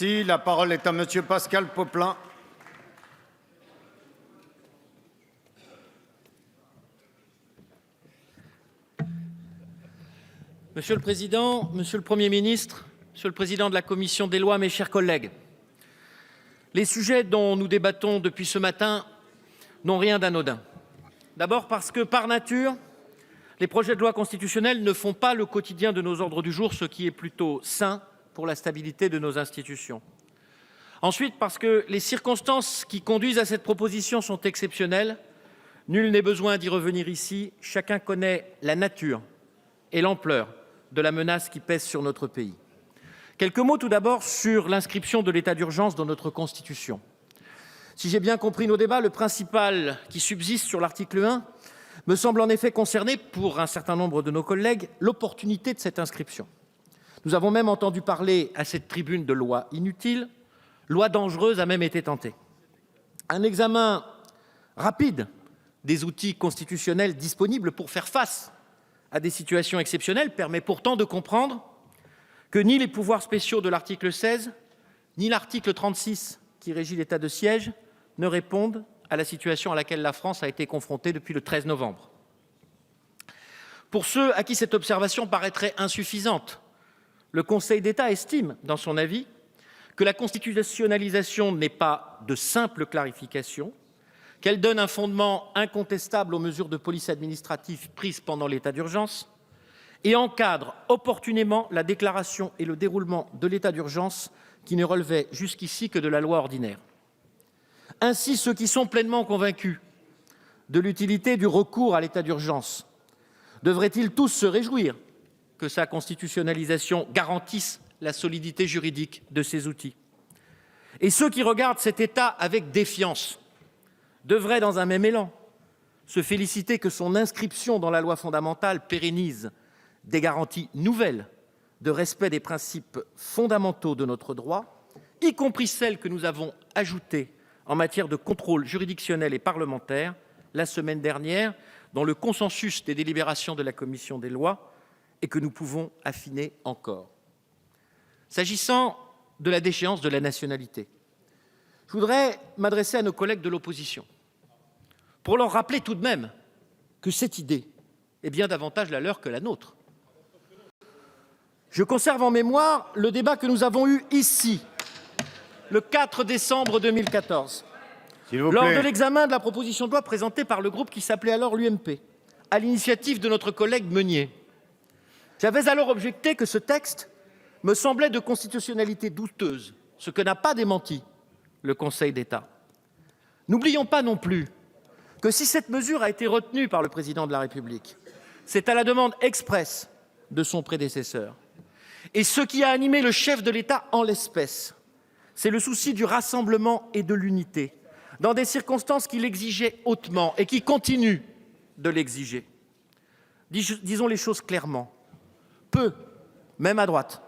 Merci. La parole est à Monsieur Pascal Popelin. Monsieur le Président, Monsieur le Premier ministre, Monsieur le Président de la Commission des lois, mes chers collègues, les sujets dont nous débattons depuis ce matin n'ont rien d'anodin. D'abord parce que, par nature, les projets de loi constitutionnels ne font pas le quotidien de nos ordres du jour, ce qui est plutôt sain pour la stabilité de nos institutions. Ensuite, parce que les circonstances qui conduisent à cette proposition sont exceptionnelles. Nul n'est besoin d'y revenir ici. Chacun connaît la nature et l'ampleur de la menace qui pèse sur notre pays. Quelques mots tout d'abord sur l'inscription de l'état d'urgence dans notre Constitution. Si j'ai bien compris nos débats, le principal qui subsiste sur l'article 1 me semble en effet concerner, pour un certain nombre de nos collègues, l'opportunité de cette inscription. Nous avons même entendu parler à cette tribune de loi inutile, loi dangereuse a même été tentée. Un examen rapide des outils constitutionnels disponibles pour faire face à des situations exceptionnelles permet pourtant de comprendre que ni les pouvoirs spéciaux de l'article 16, ni l'article 36 qui régit l'état de siège ne répondent à la situation à laquelle la France a été confrontée depuis le 13 novembre. Pour ceux à qui cette observation paraîtrait insuffisante, le Conseil d'État estime, dans son avis, que la constitutionnalisation n'est pas de simple clarification, qu'elle donne un fondement incontestable aux mesures de police administrative prises pendant l'état d'urgence et encadre opportunément la déclaration et le déroulement de l'état d'urgence qui ne relevait jusqu'ici que de la loi ordinaire. Ainsi, ceux qui sont pleinement convaincus de l'utilité du recours à l'état d'urgence devraient-ils tous se réjouir que sa constitutionnalisation garantisse la solidité juridique de ces outils? Et ceux qui regardent cet état avec défiance devrait, dans un même élan, se féliciter que son inscription dans la loi fondamentale pérennise des garanties nouvelles de respect des principes fondamentaux de notre droit, y compris celles que nous avons ajoutées en matière de contrôle juridictionnel et parlementaire la semaine dernière dans le consensus des délibérations de la commission des lois et que nous pouvons affiner encore. S'agissant de la déchéance de la nationalité, je voudrais m'adresser à nos collègues de l'opposition pour leur rappeler tout de même que cette idée est bien davantage la leur que la nôtre. Je conserve en mémoire le débat que nous avons eu ici, le 4 décembre 2014, lors de l'examen de la proposition de loi présentée par le groupe qui s'appelait alors l'UMP, à l'initiative de notre collègue Meunier. J'avais alors objecté que ce texte me semblait de constitutionnalité douteuse, ce que n'a pas démenti le Conseil d'État. N'oublions pas non plus que si cette mesure a été retenue par le Président de la République, c'est à la demande expresse de son prédécesseur. Et ce qui a animé le chef de l'État en l'espèce, c'est le souci du rassemblement et de l'unité, dans des circonstances qui l'exigeaient hautement et qui continuent de l'exiger. Disons les choses clairement. Peu, même à droite,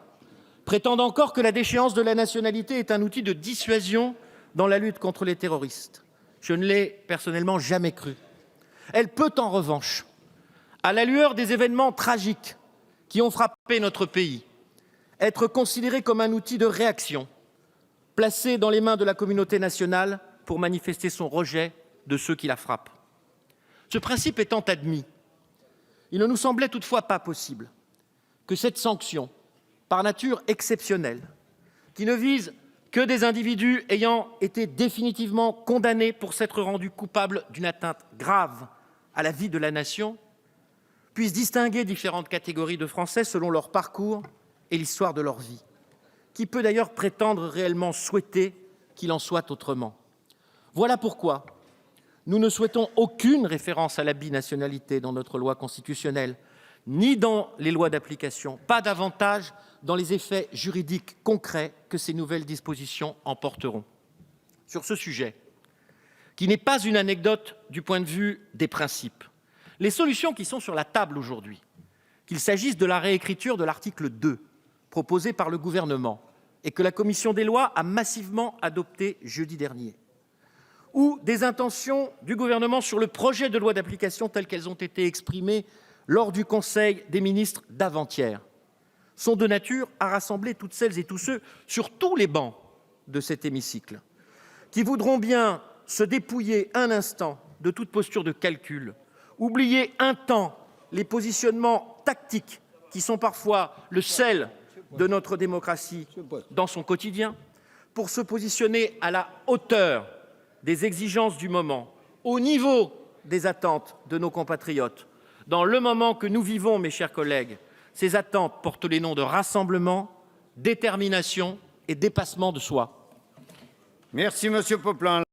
prétendent encore que la déchéance de la nationalité est un outil de dissuasion dans la lutte contre les terroristes. Je ne l'ai personnellement jamais cru. Elle peut en revanche, à la lueur des événements tragiques qui ont frappé notre pays, être considérée comme un outil de réaction, placé dans les mains de la communauté nationale pour manifester son rejet de ceux qui la frappent. Ce principe étant admis, il ne nous semblait toutefois pas possible que cette sanction, par nature exceptionnelle, qui ne vise que des individus ayant été définitivement condamnés pour s'être rendus coupables d'une atteinte grave à la vie de la nation, puisse distinguer différentes catégories de Français selon leur parcours et l'histoire de leur vie. Qui peut d'ailleurs prétendre réellement souhaiter qu'il en soit autrement? Voilà pourquoi nous ne souhaitons aucune référence à la binationalité dans notre loi constitutionnelle, ni dans les lois d'application, pas davantage dans les effets juridiques concrets que ces nouvelles dispositions emporteront. Sur ce sujet, qui n'est pas une anecdote du point de vue des principes, les solutions qui sont sur la table aujourd'hui, qu'il s'agisse de la réécriture de l'article 2 proposé par le gouvernement et que la commission des lois a massivement adopté jeudi dernier, ou des intentions du gouvernement sur le projet de loi d'application telles qu'elles ont été exprimées lors du Conseil des ministres d'avant-hier, sont de nature à rassembler toutes celles et tous ceux sur tous les bancs de cet hémicycle, qui voudront bien se dépouiller un instant de toute posture de calcul, oublier un temps les positionnements tactiques qui sont parfois le sel de notre démocratie dans son quotidien, pour se positionner à la hauteur des exigences du moment, au niveau des attentes de nos compatriotes. Dans le moment que nous vivons, mes chers collègues, ces attentes portent les noms de rassemblement, détermination et dépassement de soi. Merci, Monsieur Poplin.